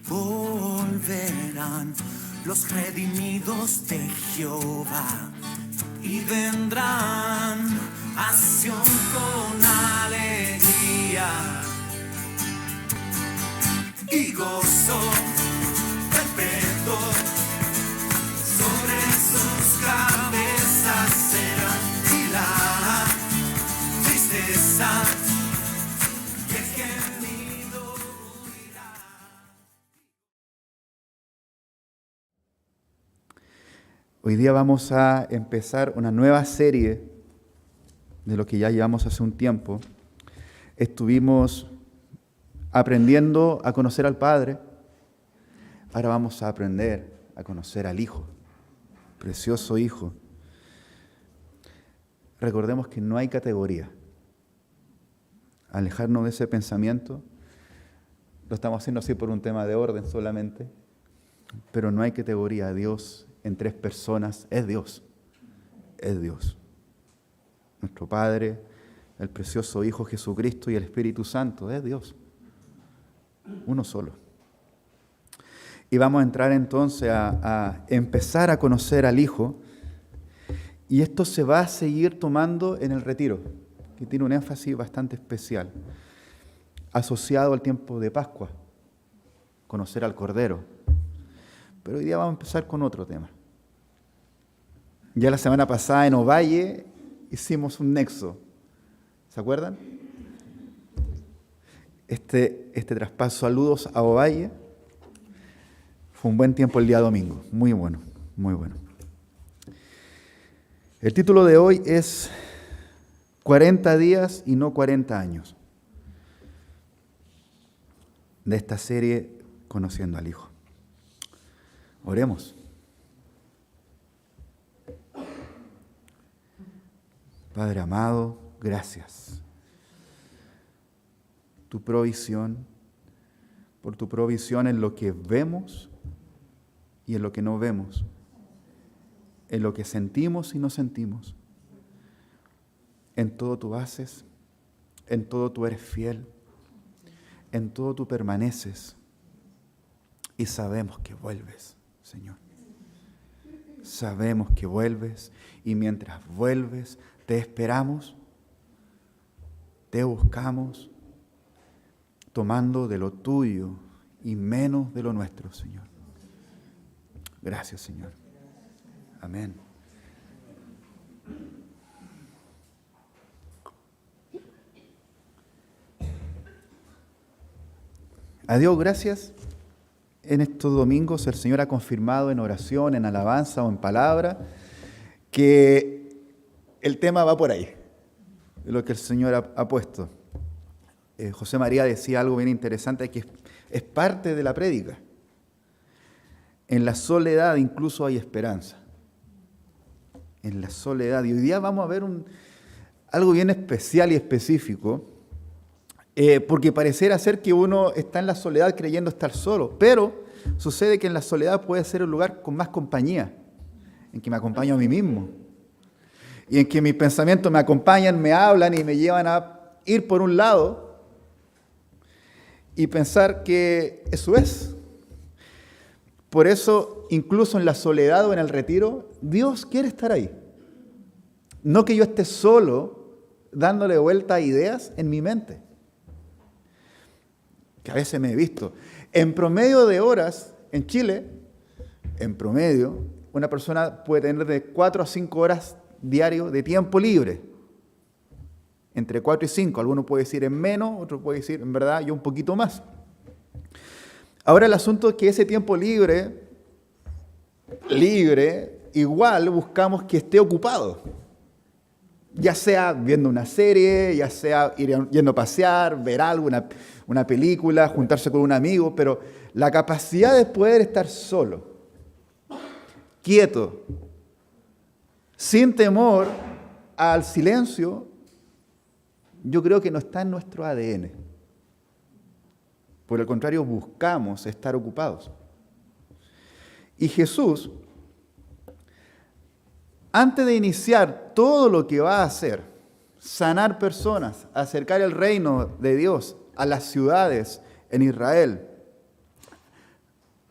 volverán los redimidos de Jehová y vendrán a Sión con alegría y gozo perpetuo sobre sus cabezas será, y la tristeza y el gemido huirá. Hoy día vamos a empezar una nueva serie de lo que ya llevamos hace un tiempo. Estuvimos aprendiendo a conocer al Padre. Ahora vamos a aprender a conocer al Hijo, precioso Hijo. Recordemos que no hay categoría. Alejarnos de ese pensamiento. Lo estamos haciendo así por un tema de orden solamente, pero no hay categoría. Dios en tres personas es Dios. Es Dios. Nuestro Padre, el precioso Hijo Jesucristo y el Espíritu Santo es Dios. Uno solo. Y vamos a entrar entonces a empezar a conocer al Hijo. Y esto se va a seguir tomando en el retiro, que tiene un énfasis bastante especial, asociado al tiempo de Pascua, conocer al Cordero. Pero hoy día vamos a empezar con otro tema. Ya la semana pasada en Ovalle hicimos un nexo. ¿Se acuerdan? Este traspaso, saludos a Ovalle. Fue un buen tiempo el día domingo. Muy bueno, muy bueno. El título de hoy es 40 días y no 40 años. De esta serie Conociendo al Hijo. Oremos. Padre amado, gracias. Tu provisión, por tu provisión en lo que vemos y en lo que no vemos, en lo que sentimos y no sentimos. En todo tú haces, en todo tú eres fiel, en todo tú permaneces y sabemos que vuelves, Señor. Sabemos que vuelves y mientras vuelves te esperamos, te buscamos, tomando de lo tuyo y menos de lo nuestro, Señor. Gracias, Señor. Amén. A Dios gracias. En estos domingos el Señor ha confirmado en oración, en alabanza o en palabra que el tema va por ahí, lo que el Señor ha puesto. José María decía algo bien interesante que es parte de la prédica. En la soledad incluso hay esperanza. En la soledad. Y hoy día vamos a ver algo bien especial y específico, porque pareciera ser que uno está en la soledad creyendo estar solo, pero sucede que en la soledad puede ser un lugar con más compañía, en que me acompaño a mí mismo, y en que mis pensamientos me acompañan, me hablan y me llevan a ir por un lado y pensar que eso es. Por eso, incluso en la soledad o en el retiro, Dios quiere estar ahí. No que yo esté solo dándole vuelta a ideas en mi mente. Que a veces me he visto. En promedio de horas, en Chile, en promedio, una persona puede tener de 4 a 5 horas diario de tiempo libre. Entre 4 y 5. Alguno puede decir en menos, otro puede decir, en verdad, yo un poquito más. Ahora el asunto es que ese tiempo libre, igual buscamos que esté ocupado. Ya sea viendo una serie, ya sea yendo a pasear, ver algo, una película, juntarse con un amigo, pero la capacidad de poder estar solo, quieto, sin temor al silencio, yo creo que no está en nuestro ADN. Por el contrario, buscamos estar ocupados. Y Jesús, antes de iniciar todo lo que va a hacer, sanar personas, acercar el reino de Dios a las ciudades en Israel,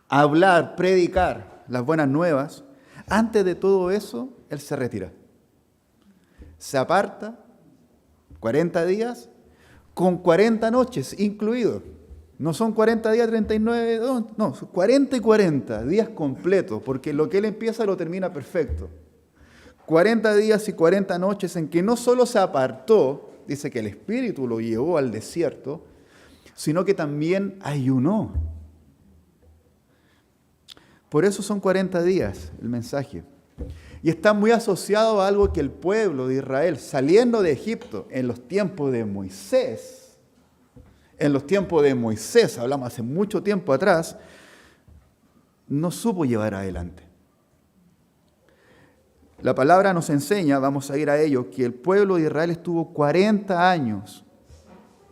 hablar, predicar las buenas nuevas, antes de todo eso, Él se retira. Se aparta 40 días con 40 noches incluidos. No son 40 días, 39, no, son 40 y 40 días completos, porque lo que Él empieza lo termina perfecto. 40 días y 40 noches en que no solo se apartó, dice que el Espíritu lo llevó al desierto, sino que también ayunó. Por eso son 40 días el mensaje. Y está muy asociado a algo que el pueblo de Israel, saliendo de Egipto en los tiempos de Moisés, hablamos hace mucho tiempo atrás, no supo llevar adelante. La palabra nos enseña, vamos a ir a ello, que el pueblo de Israel estuvo 40 años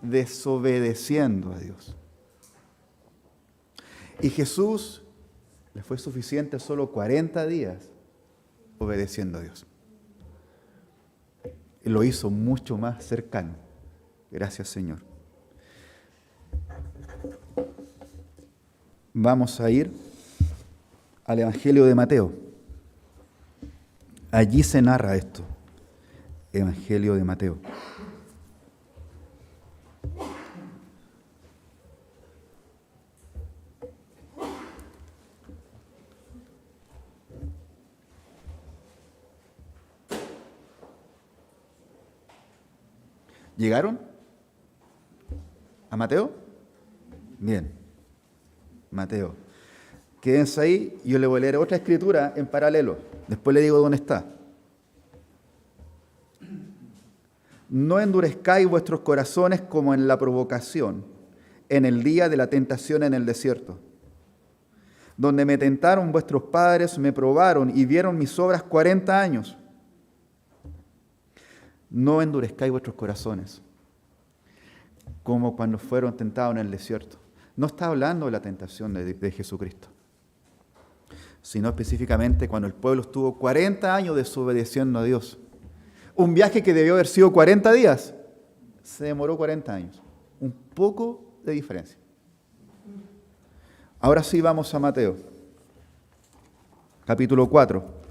desobedeciendo a Dios. Y Jesús le fue suficiente solo 40 días obedeciendo a Dios. Y lo hizo mucho más cercano. Gracias, Señor. Vamos a ir al Evangelio de Mateo. Allí se narra esto. Evangelio de Mateo. ¿Llegaron a Mateo? Bien, Mateo. Quédense ahí, yo le voy a leer otra escritura en paralelo. Después le digo dónde está. No endurezcáis vuestros corazones como en la provocación, en el día de la tentación en el desierto, donde me tentaron vuestros padres, me probaron y vieron mis obras 40 años. No endurezcáis vuestros corazones, como cuando fueron tentados en el desierto. No está hablando de la tentación de Jesucristo, sino específicamente cuando el pueblo estuvo 40 años desobedeciendo a Dios. Un viaje que debió haber sido 40 días, se demoró 40 años. Un poco de diferencia. Ahora sí vamos a Mateo, capítulo 4.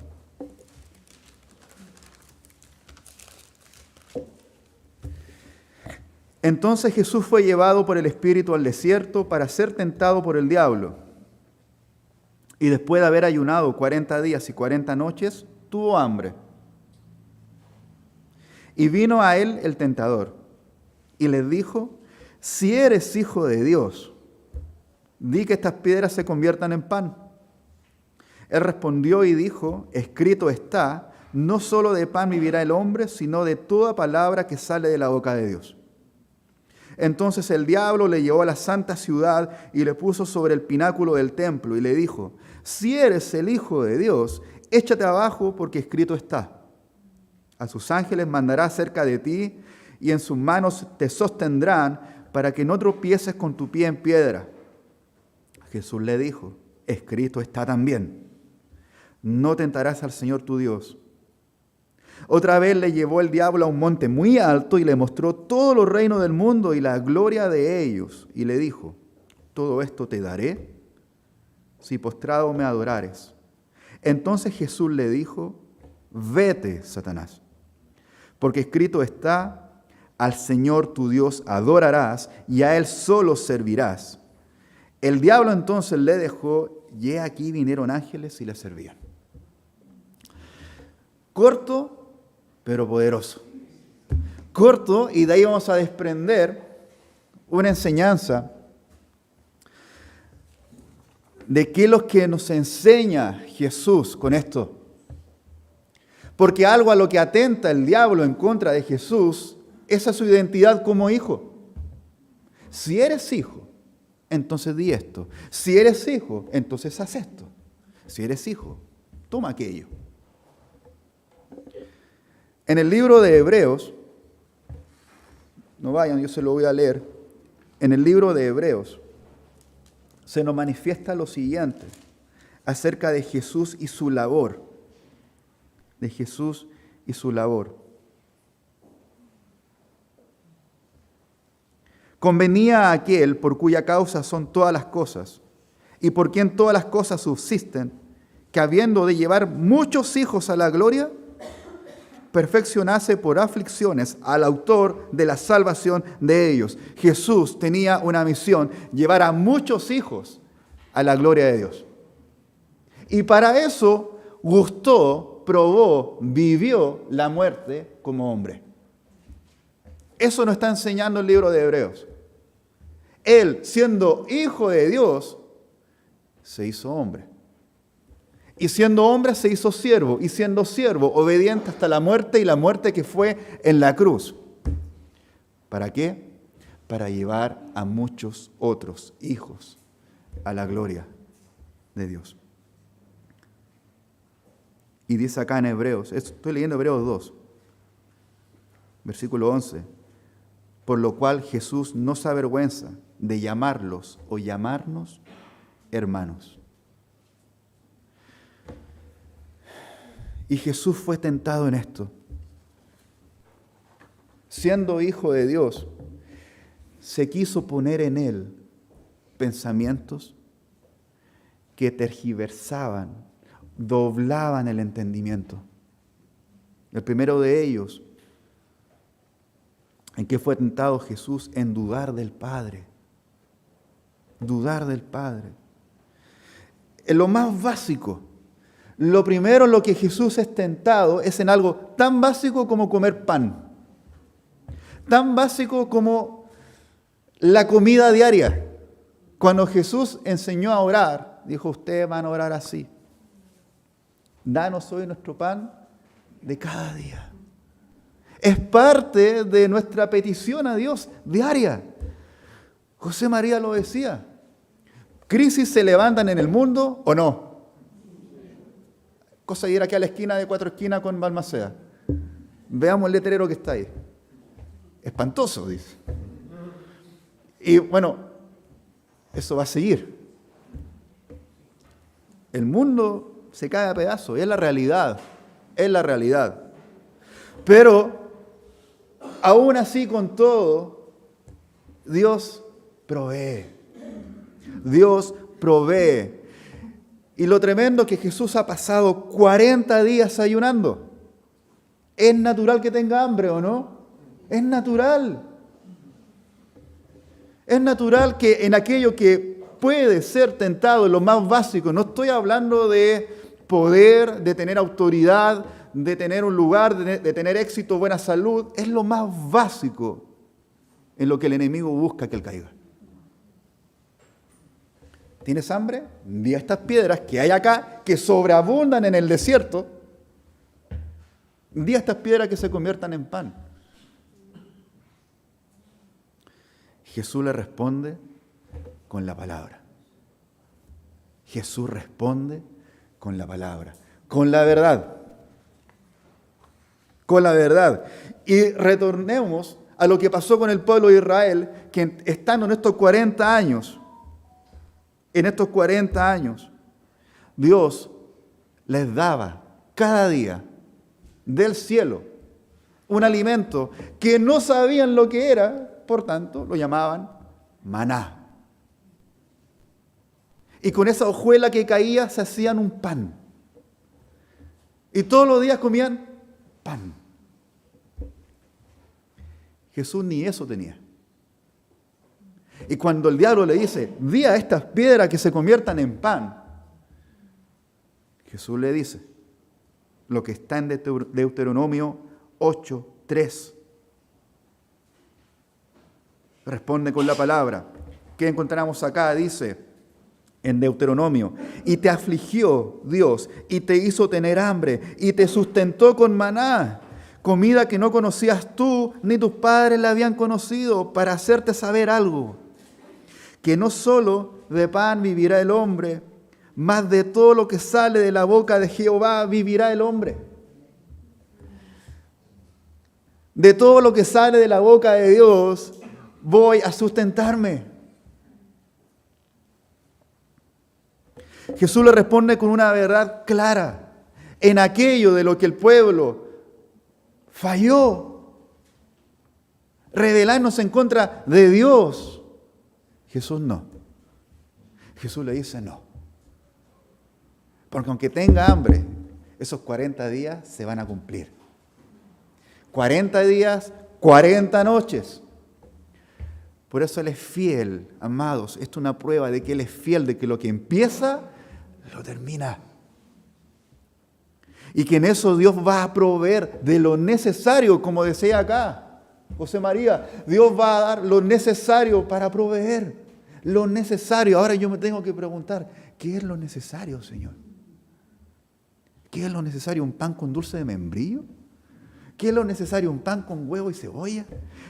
Entonces Jesús fue llevado por el Espíritu al desierto para ser tentado por el diablo. Y después de haber ayunado 40 días y 40 noches, tuvo hambre. Y vino a él el tentador y le dijo: si eres hijo de Dios, di que estas piedras se conviertan en pan. Él respondió y dijo: escrito está, no solo de pan vivirá el hombre, sino de toda palabra que sale de la boca de Dios. Entonces el diablo le llevó a la santa ciudad y le puso sobre el pináculo del templo y le dijo: si eres el Hijo de Dios, échate abajo, porque escrito está: a sus ángeles mandará cerca de ti y en sus manos te sostendrán para que no tropieces con tu pie en piedra. Jesús le dijo: escrito está también: no tentarás al Señor tu Dios. Otra vez le llevó el diablo a un monte muy alto y le mostró todos los reinos del mundo y la gloria de ellos. Y le dijo: todo esto te daré si postrado me adorares. Entonces Jesús le dijo: vete, Satanás, porque escrito está: al Señor tu Dios adorarás y a Él solo servirás. El diablo entonces le dejó y he aquí vinieron ángeles y le servían. Corto, pero poderoso. Corto, y de ahí vamos a desprender una enseñanza de qué es lo que nos enseña Jesús con esto. Porque algo a lo que atenta el diablo en contra de Jesús es a su identidad como hijo. Si eres hijo, entonces di esto. Si eres hijo, entonces haz esto. Si eres hijo, toma aquello. En el libro de Hebreos, no vayan, yo se lo voy a leer. En el libro de Hebreos se nos manifiesta lo siguiente acerca de Jesús y su labor. De Jesús y su labor. Convenía a aquel por cuya causa son todas las cosas, y por quien todas las cosas subsisten, que habiendo de llevar muchos hijos a la gloria, perfeccionase por aflicciones al autor de la salvación de ellos. Jesús tenía una misión, llevar a muchos hijos a la gloria de Dios. Y para eso gustó, probó, vivió la muerte como hombre. Eso nos está enseñando el libro de Hebreos. Él, siendo hijo de Dios, se hizo hombre. Y siendo hombre se hizo siervo, y siendo siervo, obediente hasta la muerte, y la muerte que fue en la cruz. ¿Para qué? Para llevar a muchos otros hijos a la gloria de Dios. Y dice acá en Hebreos, estoy leyendo Hebreos 2, versículo 11, por lo cual Jesús no se avergüenza de llamarlos o llamarnos hermanos. Y Jesús fue tentado en esto. Siendo hijo de Dios, se quiso poner en él pensamientos que tergiversaban, doblaban el entendimiento. El primero de ellos, en que fue tentado Jesús, en dudar del Padre. Dudar del Padre. En lo más básico, lo primero en lo que Jesús es tentado es en algo tan básico como comer pan. Tan básico como la comida diaria. Cuando Jesús enseñó a orar, dijo, ustedes van a orar así. Danos hoy nuestro pan de cada día. Es parte de nuestra petición a Dios diaria. José María lo decía. ¿Crisis se levantan en el mundo o no? Cosa de ir aquí a la esquina de Cuatro Esquinas con Balmaceda. Veamos el letrero que está ahí. Espantoso, dice. Y bueno, eso va a seguir. El mundo se cae a pedazos, es la realidad. Es la realidad. Pero, aún así, con todo, Dios provee. Dios provee. Y lo tremendo es que Jesús ha pasado 40 días ayunando. ¿Es natural que tenga hambre o no? Es natural. Es natural que en aquello que puede ser tentado, en lo más básico, no estoy hablando de poder, de tener autoridad, de tener un lugar, de tener éxito, buena salud, es lo más básico en lo que el enemigo busca que él caiga. ¿Tienes hambre? Di a estas piedras que hay acá, que sobreabundan en el desierto, di a estas piedras que se conviertan en pan. Jesús le responde con la palabra. Jesús responde con la palabra, con la verdad. Con la verdad. Y retornemos a lo que pasó con el pueblo de Israel, que estando en estos 40 años, Dios les daba cada día del cielo un alimento que no sabían lo que era, por tanto lo llamaban maná. Y con esa hojuela que caía se hacían un pan. Y todos los días comían pan. Jesús ni eso tenía. Y cuando el diablo le dice, di a estas piedras que se conviertan en pan, Jesús le dice lo que está en Deuteronomio 8:3. Responde con la palabra. ¿Qué encontramos acá? Dice en Deuteronomio, y te afligió Dios, y te hizo tener hambre, y te sustentó con maná, comida que no conocías tú, ni tus padres la habían conocido, para hacerte saber algo, que no solo de pan vivirá el hombre, mas de todo lo que sale de la boca de Jehová vivirá el hombre. De todo lo que sale de la boca de Dios voy a sustentarme. Jesús le responde con una verdad clara en aquello de lo que el pueblo falló, rebelarnos en contra de Dios. Jesús no. Jesús le dice no. Porque aunque tenga hambre, esos 40 días se van a cumplir. 40 días, 40 noches. Por eso Él es fiel, amados. Esto es una prueba de que Él es fiel, de que lo que empieza, lo termina. Y que en eso Dios va a proveer de lo necesario, como decía acá José María. Dios va a dar lo necesario para proveer. Lo necesario. Ahora yo me tengo que preguntar, ¿qué es lo necesario, Señor? ¿Qué es lo necesario? ¿Un pan con dulce de membrillo? ¿Qué es lo necesario? ¿Un pan con huevo y cebolla?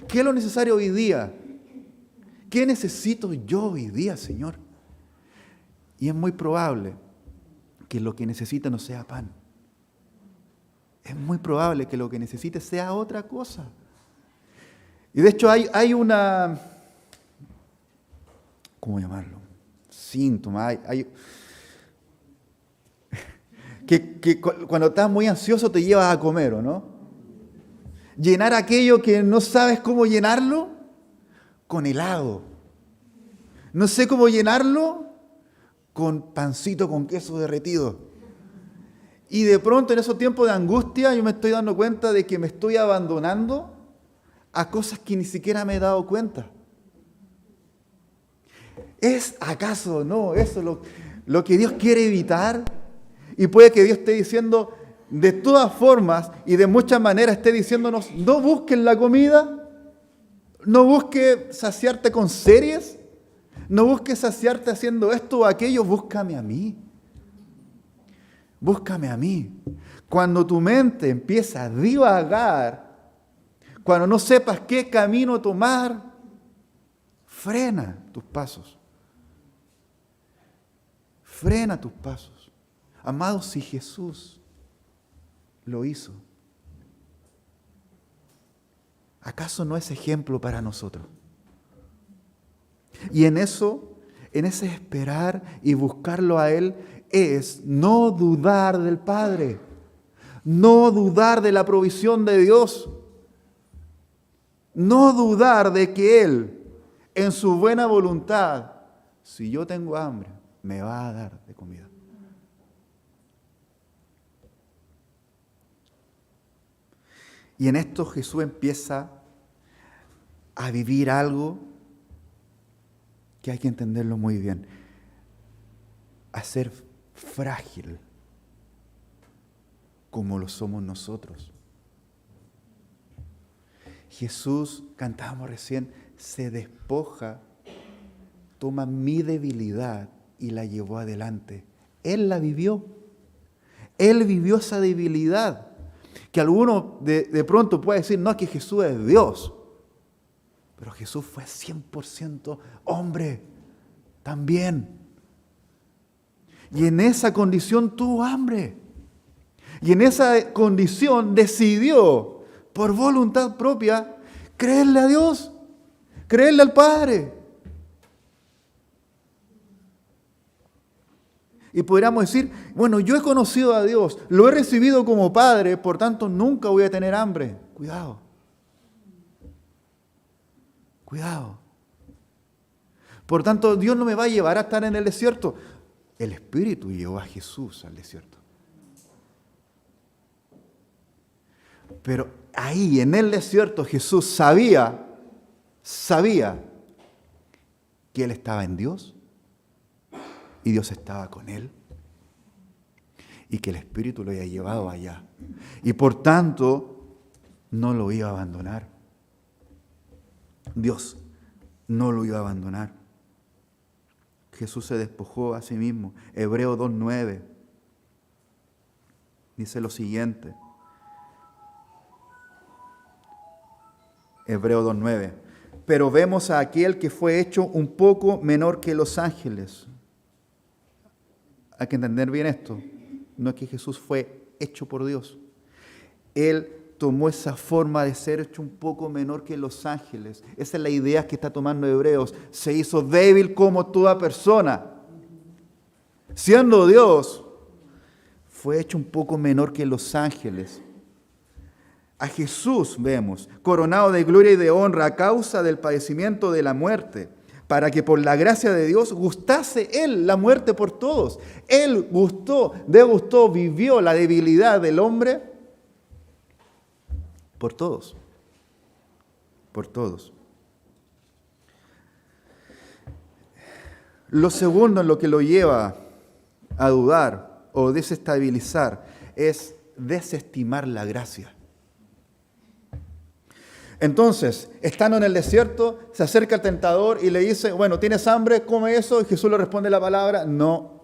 ¿Qué es lo necesario hoy día? ¿Qué necesito yo hoy día, Señor? Y es muy probable que lo que necesita no sea pan. Es muy probable que lo que necesite sea otra cosa. Y de hecho hay una, ¿cómo llamarlo? Síntoma. Que cuando estás muy ansioso te llevas a comer, ¿o no? Llenar aquello que no sabes cómo llenarlo con helado. No sé cómo llenarlo con pancito con queso derretido. Y de pronto en esos tiempos de angustia yo me estoy dando cuenta de que me estoy abandonando a cosas que ni siquiera me he dado cuenta. ¿Es acaso no eso lo que Dios quiere evitar? Y puede que Dios esté diciendo de todas formas y de muchas maneras esté diciéndonos, no busques la comida, no busques saciarte con series, no busques saciarte haciendo esto o aquello, búscame a mí. Búscame a mí. Cuando tu mente empieza a divagar, cuando no sepas qué camino tomar, frena tus pasos. Frena tus pasos. Amados, si Jesús lo hizo, ¿acaso no es ejemplo para nosotros? Y en ese esperar y buscarlo a Él, es no dudar del Padre, no dudar de la provisión de Dios, no dudar de que Él, en su buena voluntad, si yo tengo hambre, me va a dar de comida. Y en esto Jesús empieza a vivir algo que hay que entenderlo muy bien, a ser frágil como lo somos nosotros. Jesús, cantábamos recién, se despoja, toma mi debilidad y la llevó adelante. Él la vivió. Él vivió esa debilidad. Que alguno de pronto puede decir, no, es que Jesús es Dios. Pero Jesús fue 100% hombre también. Y en esa condición tuvo hambre. Y en esa condición decidió, por voluntad propia, creerle a Dios, creerle al Padre. Y podríamos decir, bueno, yo he conocido a Dios, lo he recibido como Padre, por tanto nunca voy a tener hambre. Cuidado. Cuidado. Por tanto, Dios no me va a llevar a estar en el desierto. El Espíritu llevó a Jesús al desierto. Pero ahí, en el desierto, Jesús sabía que Él estaba en Dios. Y Dios estaba con Él. Y que el Espíritu lo había llevado allá. Y por tanto, no lo iba a abandonar. Dios no lo iba a abandonar. Jesús se despojó a sí mismo. Hebreos 2:9 dice lo siguiente. Hebreos 2:9. Pero vemos a aquel que fue hecho un poco menor que los ángeles. Hay que entender bien esto. No es que Jesús fue hecho por Dios. Él tomó esa forma de ser hecho un poco menor que los ángeles. Esa es la idea que está tomando Hebreos. Se hizo débil como toda persona. Siendo Dios, fue hecho un poco menor que los ángeles. A Jesús vemos, coronado de gloria y de honra a causa del padecimiento de la muerte, para que por la gracia de Dios gustase Él la muerte por todos. Él degustó, vivió la debilidad del hombre por todos. Por todos. Lo segundo en lo que lo lleva a dudar o desestabilizar es desestimar la gracia. Entonces, estando en el desierto, se acerca el tentador y le dice, bueno, ¿tienes hambre? Come eso. Y Jesús le responde la palabra, no,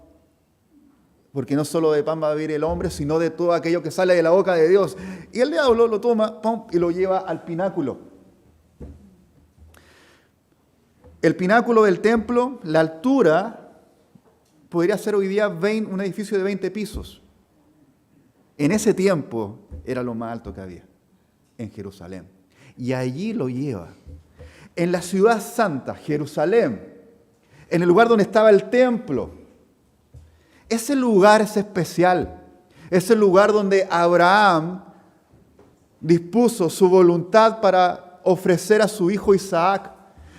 porque no solo de pan va a vivir el hombre, sino de todo aquello que sale de la boca de Dios. Y el diablo lo toma, ¡pum!, y lo lleva al pináculo. El pináculo del templo, la altura, podría ser hoy día un edificio de 20 pisos. En ese tiempo era lo más alto que había en Jerusalén. Y allí lo lleva. En la ciudad santa, Jerusalén, en el lugar donde estaba el templo. Ese lugar es especial. Es el lugar donde Abraham dispuso su voluntad para ofrecer a su hijo Isaac.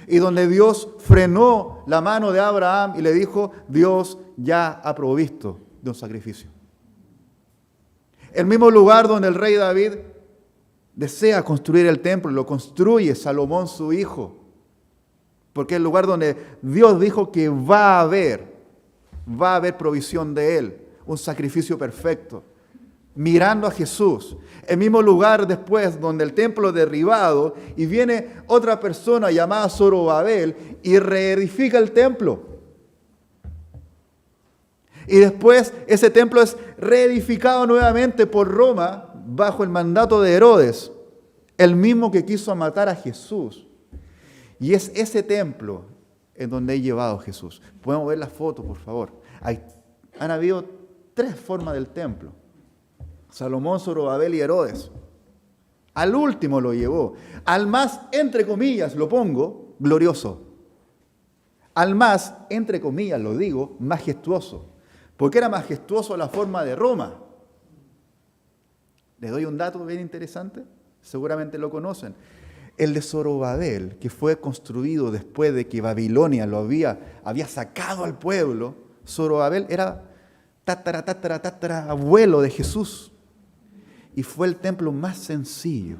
Y donde Dios frenó la mano de Abraham y le dijo, Dios ya ha provisto de un sacrificio. El mismo lugar donde el rey David desea construir el templo, lo construye Salomón su hijo. Porque es el lugar donde Dios dijo que va a haber provisión de él, un sacrificio perfecto. Mirando a Jesús, el mismo lugar después donde el templo es derribado y viene otra persona llamada Zorobabel y reedifica el templo. Y después ese templo es reedificado nuevamente por Roma bajo el mandato de Herodes, el mismo que quiso matar a Jesús. Y es ese templo en donde he llevado a Jesús. Podemos ver la foto, por favor. Han habido 3 formas del templo. Salomón, Zorobabel y Herodes. Al último lo llevó. Al más, entre comillas, lo pongo, glorioso. Al más, entre comillas, lo digo, majestuoso. Porque era majestuoso la forma de Roma. Les doy un dato bien interesante. Seguramente lo conocen. El de Zorobabel, que fue construido después de que Babilonia lo había sacado al pueblo. Zorobabel era abuelo de Jesús. Y fue el templo más sencillo.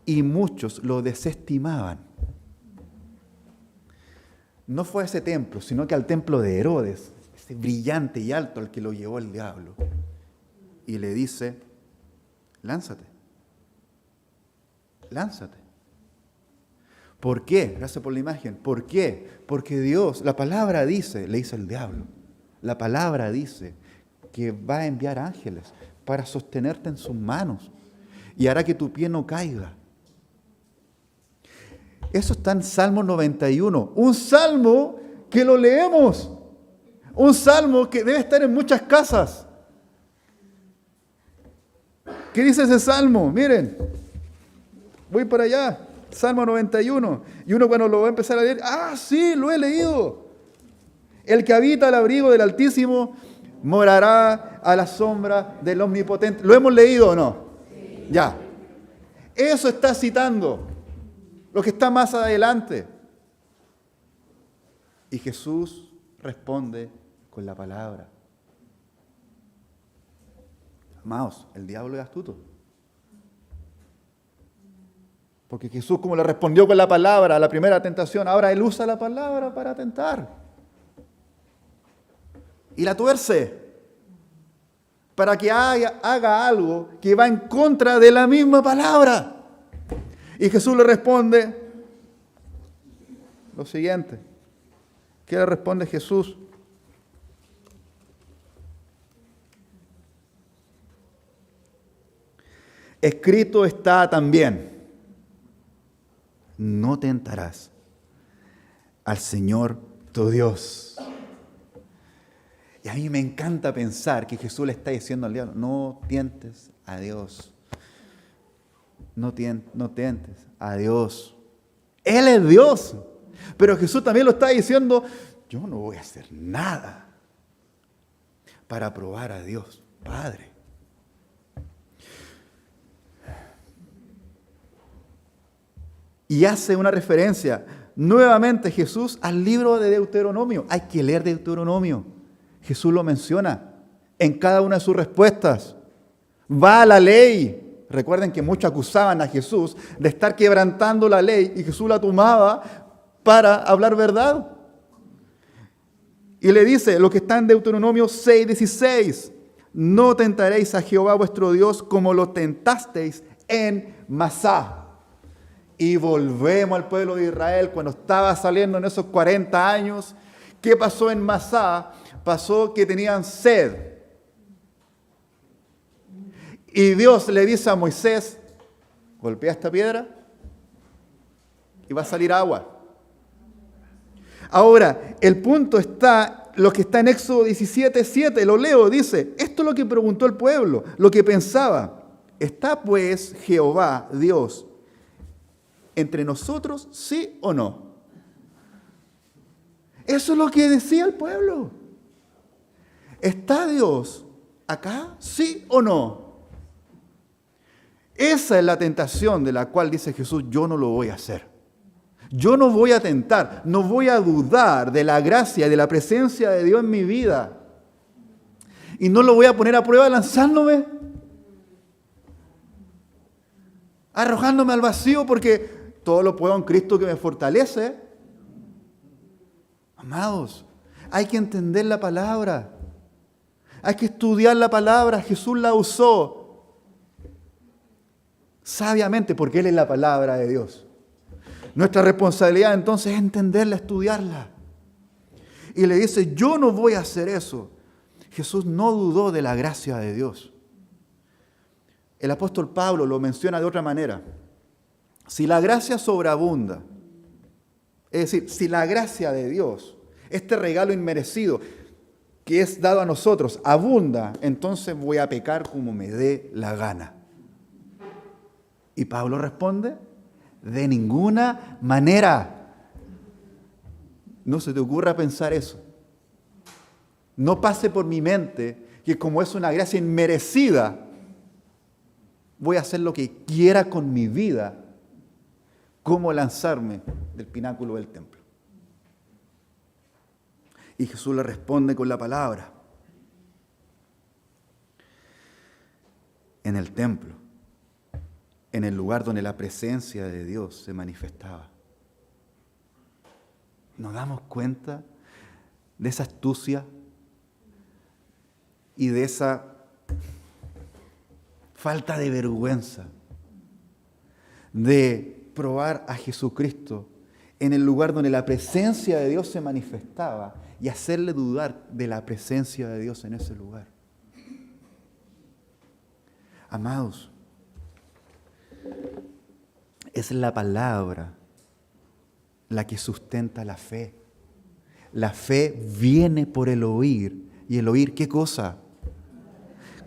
Y muchos lo desestimaban. No fue a ese templo, sino que al templo de Herodes, ese brillante y alto al que lo llevó el diablo. Y le dice, lánzate. Lánzate. ¿Por qué? Gracias por la imagen. ¿Por qué? Porque Dios, la palabra dice, le dice el diablo, la palabra dice que va a enviar ángeles para sostenerte en sus manos y hará que tu pie no caiga. Eso está en Salmo 91, un salmo que lo leemos, un salmo que debe estar en muchas casas. ¿Qué dice ese salmo? Miren, voy para allá, Salmo 91, y uno cuando lo va a empezar a leer, sí, lo he leído. El que habita al abrigo del Altísimo morará a la sombra del Omnipotente. ¿Lo hemos leído o no? Sí. Ya. Eso está citando lo que está más adelante. Y Jesús responde con la palabra. Amados, el diablo es astuto. Porque Jesús, como le respondió con la palabra a la primera tentación, ahora él usa la palabra para tentar. Y la tuerce para que haga algo que va en contra de la misma palabra. Y Jesús le responde lo siguiente. ¿Qué le responde Jesús? Escrito está también, no tentarás al Señor tu Dios. Y a mí me encanta pensar que Jesús le está diciendo al diablo, no tientes a Dios. No tientes a Dios. Él es Dios. Pero Jesús también lo está diciendo, yo no voy a hacer nada para probar a Dios, Padre. Y hace una referencia, nuevamente Jesús al libro de Deuteronomio. Hay que leer Deuteronomio. Jesús lo menciona en cada una de sus respuestas. Va a la ley. Recuerden que muchos acusaban a Jesús de estar quebrantando la ley y Jesús la tomaba para hablar verdad. Y le dice lo que está en Deuteronomio 6:16. No tentaréis a Jehová vuestro Dios como lo tentasteis en Masá. Y volvemos al pueblo de Israel cuando estaba saliendo en esos 40 años. ¿Qué pasó en Masá? Pasó que tenían sed. Y Dios le dice a Moisés, golpea esta piedra y va a salir agua. Ahora, el punto está, lo que está en Éxodo 17:7, lo leo, dice, esto es lo que preguntó el pueblo, lo que pensaba. ¿Está pues Jehová, Dios, entre nosotros, sí o no? Eso es lo que decía el pueblo. ¿Está Dios acá, sí o no? Esa es la tentación de la cual dice Jesús, yo no lo voy a hacer. Yo no voy a tentar, no voy a dudar de la gracia y de la presencia de Dios en mi vida. Y no lo voy a poner a prueba lanzándome, arrojándome al vacío porque todo lo puedo en Cristo que me fortalece. Amados, hay que entender la palabra. Hay que estudiar la palabra. Jesús la usó sabiamente porque Él es la palabra de Dios. Nuestra responsabilidad entonces es entenderla, estudiarla. Y le dice, yo no voy a hacer eso. Jesús no dudó de la gracia de Dios. El apóstol Pablo lo menciona de otra manera. Si la gracia sobreabunda, es decir, si la gracia de Dios, este regalo inmerecido que es dado a nosotros, abunda, entonces voy a pecar como me dé la gana. Y Pablo responde, de ninguna manera. No se te ocurra pensar eso. No pase por mi mente que como es una gracia inmerecida, voy a hacer lo que quiera con mi vida, como lanzarme del pináculo del templo. Y Jesús le responde con la palabra. En el templo, en el lugar donde la presencia de Dios se manifestaba. ¿Nos damos cuenta de esa astucia y de esa falta de vergüenza de probar a Jesucristo en el lugar donde la presencia de Dios se manifestaba y hacerle dudar de la presencia de Dios en ese lugar? Amados, es la palabra la que sustenta la fe. La fe viene por el oír. ¿Y el oír qué cosa?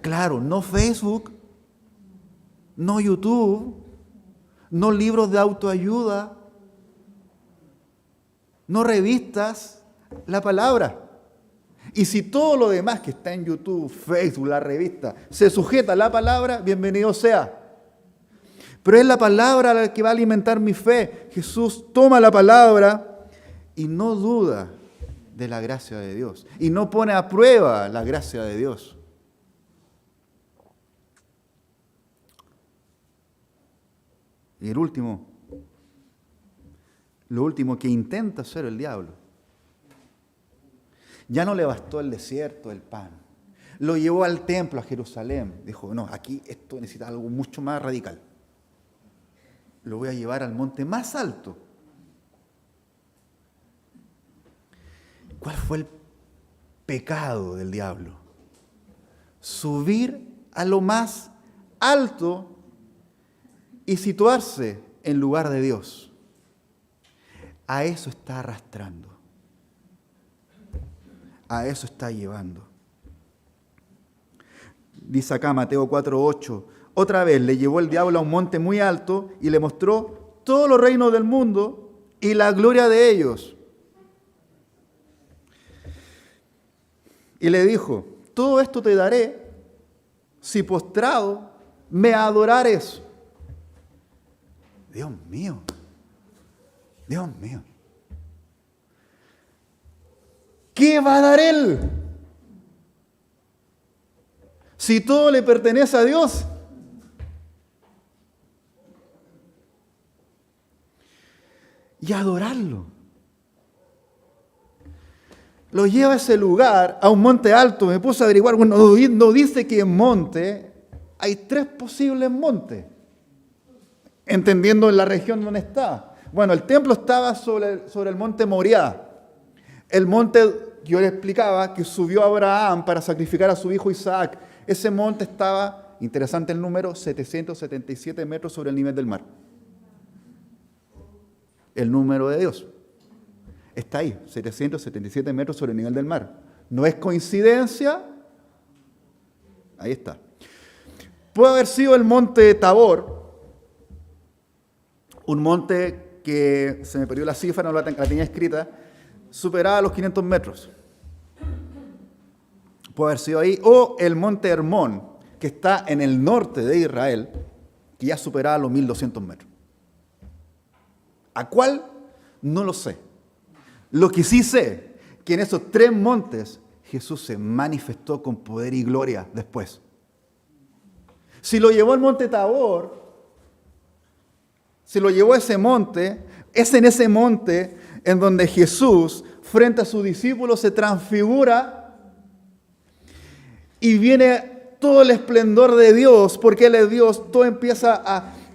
Claro, no Facebook, no YouTube, no libros de autoayuda, no revistas, la palabra. Y si todo lo demás que está en YouTube, Facebook, la revista, se sujeta a la palabra, bienvenido sea. Pero es la palabra la que va a alimentar mi fe. Jesús toma la palabra y no duda de la gracia de Dios. Y no pone a prueba la gracia de Dios. Y lo último que intenta hacer el diablo. Ya no le bastó el desierto, el pan. Lo llevó al templo, a Jerusalén. Dijo, no, aquí esto necesita algo mucho más radical. Lo voy a llevar al monte más alto. ¿Cuál fue el pecado del diablo? Subir a lo más alto y situarse en lugar de Dios. A eso está arrastrando. A eso está llevando. Dice acá Mateo 4:8. Otra vez le llevó el diablo a un monte muy alto y le mostró todos los reinos del mundo y la gloria de ellos. Y le dijo, todo esto te daré si postrado me adorares. Dios mío, Dios mío. ¿qué va a dar Él? Si todo le pertenece a Dios. Y adorarlo. Lo lleva a ese lugar, a un monte alto. Me puse a averiguar, bueno, no dice que en monte, hay 3 posibles montes, entendiendo en la región donde está. Bueno, el templo estaba sobre el monte Moriah, el monte que yo le explicaba que subió Abraham para sacrificar a su hijo Isaac. Ese monte estaba, interesante el número, 777 metros sobre el nivel del mar. El número de Dios está ahí, 777 metros sobre el nivel del mar. No es coincidencia, ahí está. Puede haber sido el monte Tabor, un monte que se me perdió la cifra, no la tenía escrita, superaba los 500 metros. Puede haber sido ahí, o el monte Hermón, que está en el norte de Israel, que ya superaba los 1200 metros. ¿A cuál? No lo sé. Lo que sí sé, que en esos 3 montes Jesús se manifestó con poder y gloria después. Si lo llevó al monte Tabor, si lo llevó a ese monte, es en ese monte en donde Jesús, frente a sus discípulos, se transfigura y viene todo el esplendor de Dios, porque Él es Dios, todo empieza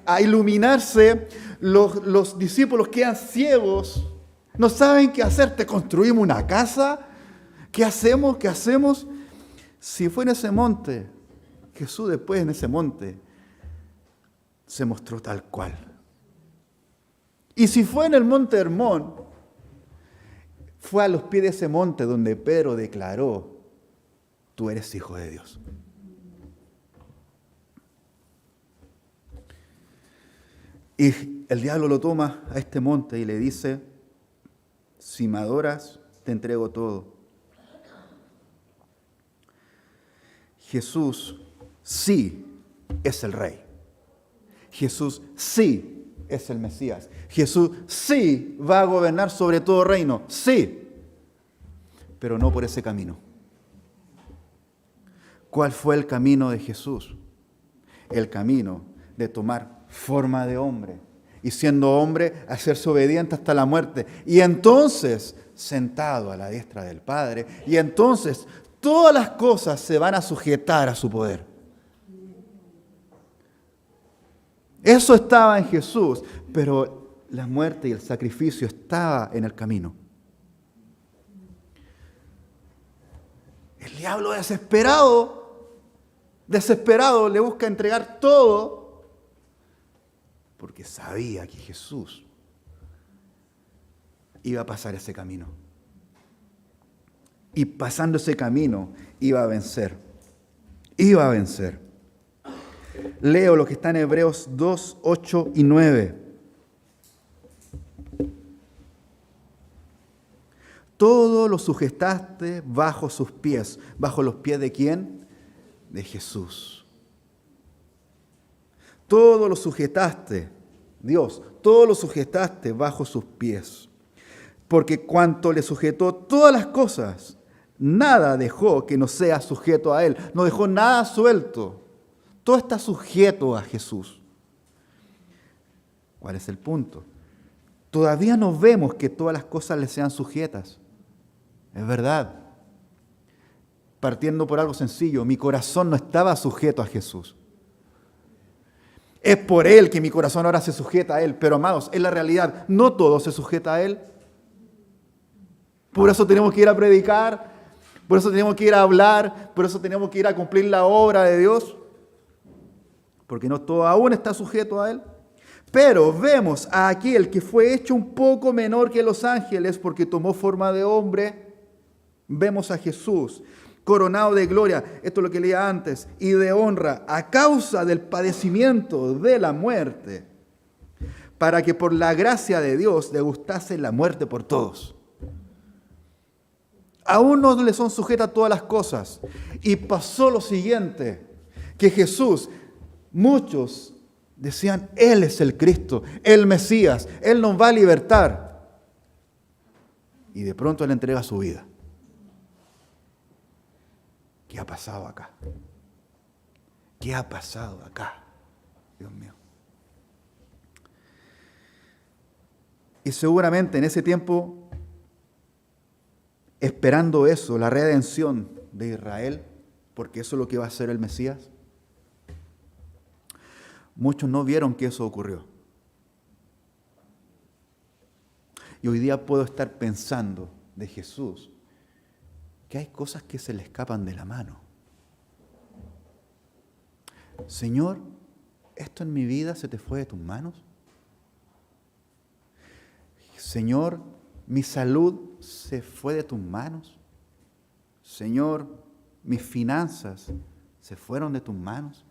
a iluminarse, los discípulos quedan ciegos, no saben qué hacer. ¿Te construimos una casa? ¿Qué hacemos? ¿Qué hacemos? Si fue en ese monte, Jesús después en ese monte se mostró tal cual. Y si fue en el monte Hermón, fue a los pies de ese monte donde Pedro declaró: tú eres hijo de Dios. Y el diablo lo toma a este monte y le dice: si me adoras, te entrego todo. Jesús sí es el Rey. Jesús sí es el Mesías. Jesús sí va a gobernar sobre todo reino. Sí, pero no por ese camino. ¿Cuál fue el camino de Jesús? El camino de tomar forma de hombre y siendo hombre hacerse obediente hasta la muerte, y entonces sentado a la diestra del Padre, y entonces todas las cosas se van a sujetar a su poder. Eso estaba en Jesús, pero la muerte y el sacrificio estaba en el camino. El diablo desesperado le busca entregar todo, porque sabía que Jesús iba a pasar ese camino. Y pasando ese camino iba a vencer. Iba a vencer. Leo lo que está en Hebreos 2, 8 y 9. Todo lo sujetaste bajo sus pies. ¿Bajo los pies de quién? De Jesús. Todo lo sujetaste, Dios, todo lo sujetaste bajo sus pies. Porque cuanto le sujetó todas las cosas, nada dejó que no sea sujeto a Él. No dejó nada suelto. Todo está sujeto a Jesús. ¿Cuál es el punto? Todavía no vemos que todas las cosas le sean sujetas. Es verdad. Partiendo por algo sencillo, mi corazón no estaba sujeto a Jesús. Es por Él que mi corazón ahora se sujeta a Él. Pero amados, en la realidad, no todo se sujeta a Él. Por eso tenemos que ir a predicar, por eso tenemos que ir a hablar, por eso tenemos que ir a cumplir la obra de Dios. Porque no todo aún está sujeto a Él. Pero vemos a aquel que fue hecho un poco menor que los ángeles porque tomó forma de hombre. Vemos a Jesús coronado de gloria, esto es lo que leía antes, y de honra a causa del padecimiento de la muerte, para que por la gracia de Dios le gustase la muerte por todos. Aún no le son sujetas todas las cosas. Y pasó lo siguiente, que Jesús, muchos decían, Él es el Cristo, el Mesías, Él nos va a libertar. Y de pronto Él entrega su vida. ¿qué ha pasado acá? ¿Qué ha pasado acá? Dios mío. Y seguramente en ese tiempo, esperando eso, la redención de Israel, porque eso es lo que va a hacer el Mesías, muchos no vieron que eso ocurrió. Y hoy día puedo estar pensando de Jesús que hay cosas que se le escapan de la mano. Señor, ¿esto en mi vida se te fue de tus manos? Señor, ¿mi salud se fue de tus manos? Señor, ¿mis finanzas se fueron de tus manos?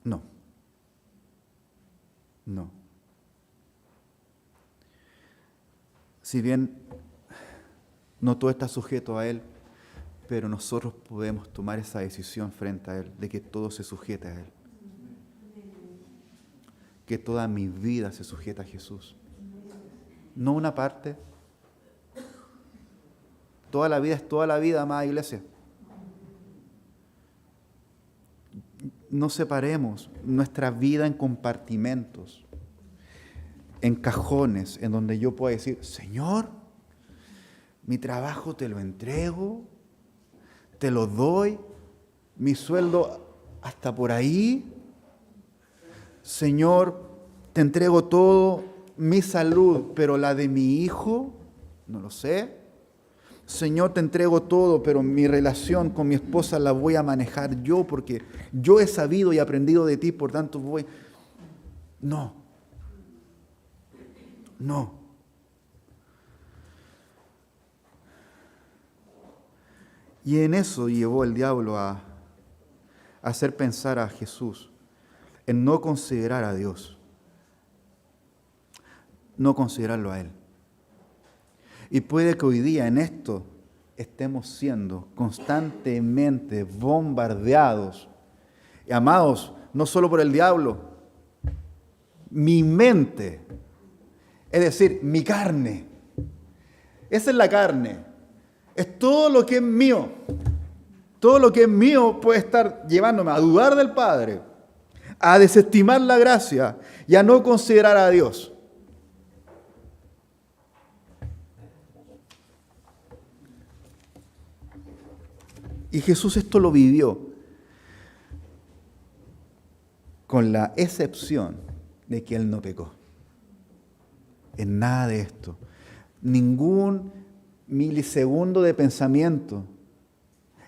No. No. Si bien no todo está sujeto a Él, pero nosotros podemos tomar esa decisión frente a Él, de que todo se sujete a Él. Que toda mi vida se sujeta a Jesús. No una parte. Toda la vida es toda la vida, amada iglesia. No separemos nuestra vida en compartimentos, en cajones, en donde yo pueda decir, Señor, mi trabajo te lo entrego, te lo doy, mi sueldo hasta por ahí. Señor, te entrego todo, mi salud, pero la de mi hijo, no lo sé. Señor, te entrego todo, pero mi relación con mi esposa la voy a manejar yo, porque yo he sabido y aprendido de ti, por tanto voy. No. No. Y en eso llevó el diablo a hacer pensar a Jesús, en no considerar a Dios, no considerarlo a Él. Y puede que hoy día en esto estemos siendo constantemente bombardeados, amados, no solo por el diablo, mi mente, es decir, mi carne. Esa es la carne. Es todo lo que es mío. Todo lo que es mío puede estar llevándome a dudar del Padre, a desestimar la gracia y a no considerar a Dios. Y Jesús esto lo vivió con la excepción de que Él no pecó. En nada de esto. Ningún milisegundo de pensamiento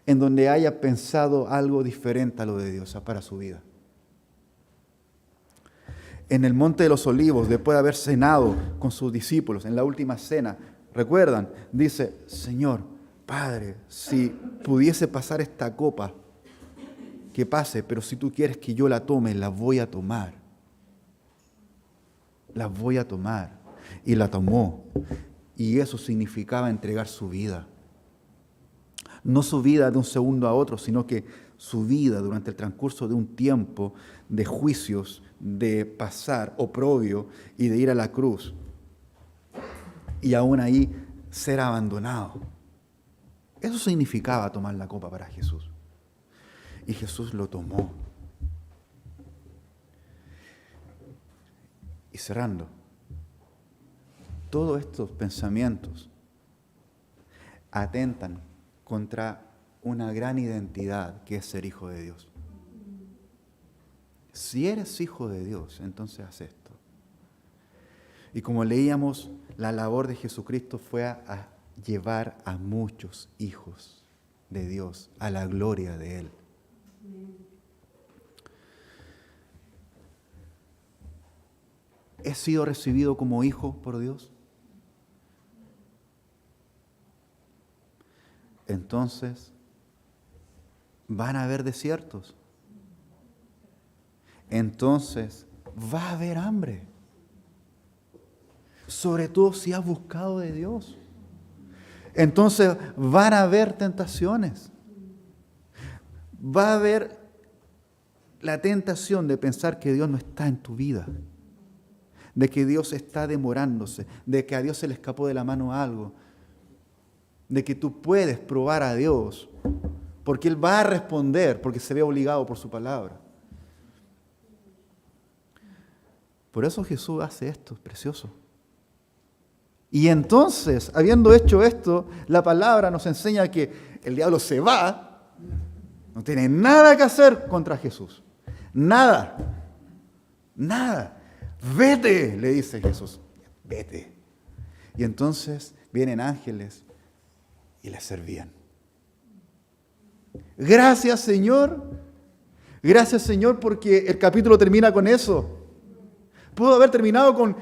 en donde haya pensado algo diferente a lo de Dios para su vida. En el Monte de los Olivos, después de haber cenado con sus discípulos, en la última cena, recuerdan, dice, Señor, Padre, si pudiese pasar esta copa, que pase, pero si tú quieres que yo la tome, la voy a tomar. La voy a tomar. Y la tomó. Y eso significaba entregar su vida. No su vida de un segundo a otro, sino que su vida durante el transcurso de un tiempo de juicios, de pasar oprobio y de ir a la cruz. Y aún ahí ser abandonado. Eso significaba tomar la copa para Jesús. Y Jesús lo tomó. Y cerrando, todos estos pensamientos atentan contra una gran identidad que es ser hijo de Dios. Si eres hijo de Dios, entonces haz esto. Y como leíamos, la labor de Jesucristo fue a llevar a muchos hijos de Dios a la gloria de Él. ¿He sido recibido como hijo por Dios? Entonces, van a haber desiertos. Entonces, va a haber hambre. Sobre todo si has buscado de Dios. Entonces, van a haber tentaciones. Va a haber la tentación de pensar que Dios no está en tu vida. De que Dios está demorándose. De que a Dios se le escapó de la mano algo. de que tú puedes probar a Dios, porque Él va a responder, porque se ve obligado por su palabra. Por eso Jesús hace esto, es precioso. Y entonces, habiendo hecho esto, la palabra nos enseña que el diablo se va, no tiene nada que hacer contra Jesús. Nada. Nada. Vete, le dice Jesús. Vete. Y entonces vienen ángeles y le servían. Gracias, Señor. Gracias, Señor, porque el capítulo termina con eso. Pudo haber terminado con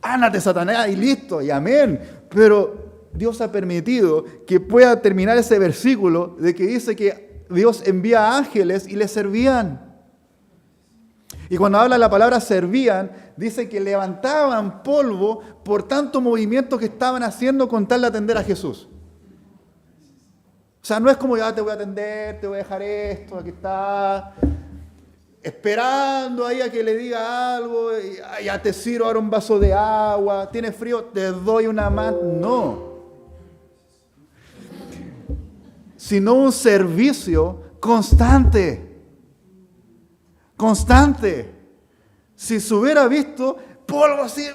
ándate, Satanás, y listo, y amén. Pero Dios ha permitido que pueda terminar ese versículo de que dice que Dios envía ángeles y le servían. Y cuando habla la palabra servían, dice que levantaban polvo por tanto movimiento que estaban haciendo con tal de atender a Jesús. O sea, no es como ya te voy a atender, te voy a dejar esto, aquí está, esperando ahí a que le diga algo, y ya te sirvo ahora un vaso de agua, tienes frío, te doy una mano. No. Sino un servicio constante. Constante. Si se hubiera visto polvo así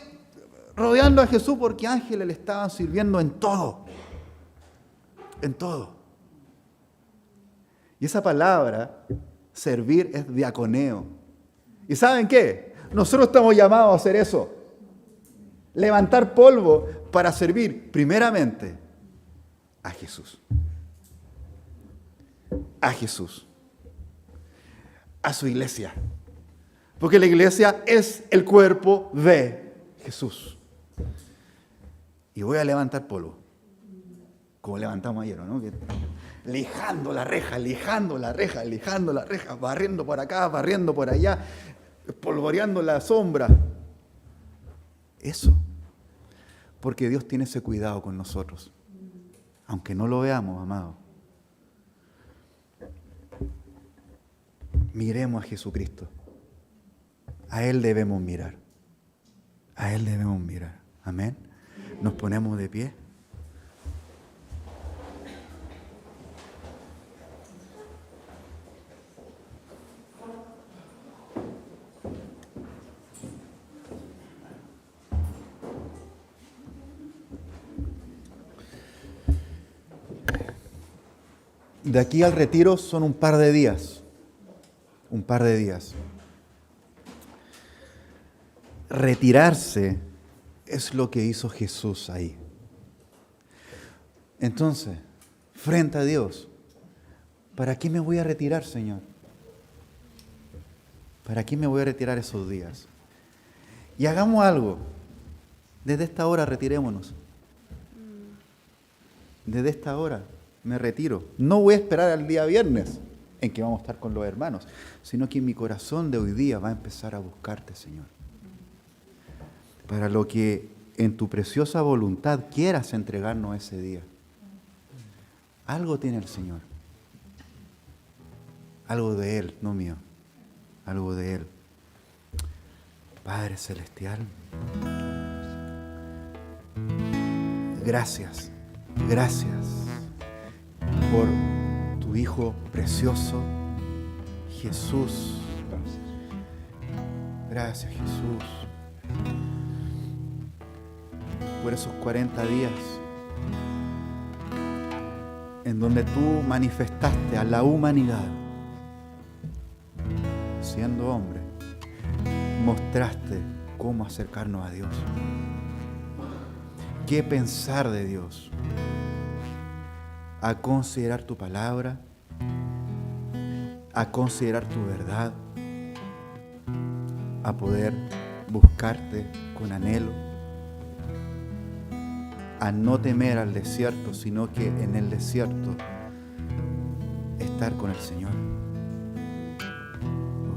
rodeando a Jesús, porque ángeles le estaban sirviendo en todo. En todo. Y esa palabra, servir, es diaconeo. ¿Y saben qué? Nosotros estamos llamados a hacer eso. Levantar polvo para servir primeramente a Jesús. A Jesús. A su iglesia. Porque la iglesia es el cuerpo de Jesús. Y voy a levantar polvo. Como levantamos ayer, ¿no? Lijando la reja, barriendo por acá, barriendo por allá, polvoreando la sombra. Eso. Porque Dios tiene ese cuidado con nosotros. Aunque no lo veamos, amado. Miremos a Jesucristo. A Él debemos mirar. A Él debemos mirar. Amén. Nos ponemos de pie. De aquí al retiro son un par de días. Un par de días. Retirarse es lo que hizo Jesús ahí. Entonces, frente a Dios, ¿para qué me voy a retirar, Señor? ¿Para qué me voy a retirar esos días? Y hagamos algo. Desde esta hora retirémonos. Desde esta hora me retiro. No voy a esperar al día viernes en que vamos a estar con los hermanos, sino que mi corazón de hoy día va a empezar a buscarte, Señor. Para lo que en tu preciosa voluntad quieras entregarnos ese día. Algo tiene el Señor. Algo de Él, no mío. Algo de Él. Padre Celestial, gracias, gracias por tu Hijo precioso, Jesús. Gracias, Jesús, por esos 40 días en donde tú manifestaste a la humanidad, siendo hombre, mostraste cómo acercarnos a Dios, qué pensar de Dios, a considerar tu palabra, a considerar tu verdad, a poder buscarte con anhelo, a no temer al desierto, sino que en el desierto estar con el Señor.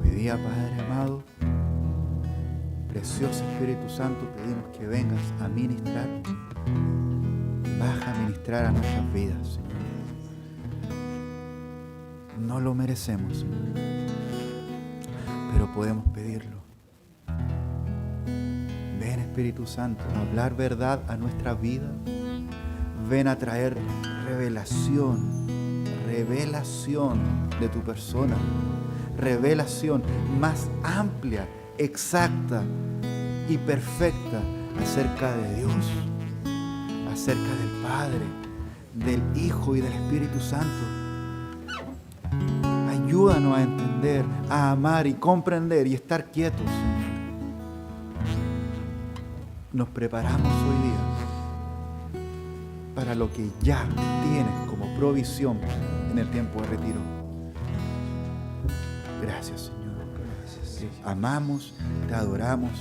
Hoy día, Padre amado, precioso Espíritu Santo, pedimos que vengas a ministrar, baja a ministrar a nuestras vidas, Señor. No lo merecemos, Señor, pero podemos pedirlo. Ven, Espíritu Santo, a hablar verdad a nuestra vida, ven a traer revelación de tu persona, revelación más amplia, exacta y perfecta acerca de Dios, acerca del Padre, del Hijo y del Espíritu Santo. Ayúdanos a entender, a amar y comprender y estar quietos, Señor. Nos preparamos hoy día para lo que ya tienes como provisión en el tiempo de retiro. Gracias, Señor. Te amamos, te adoramos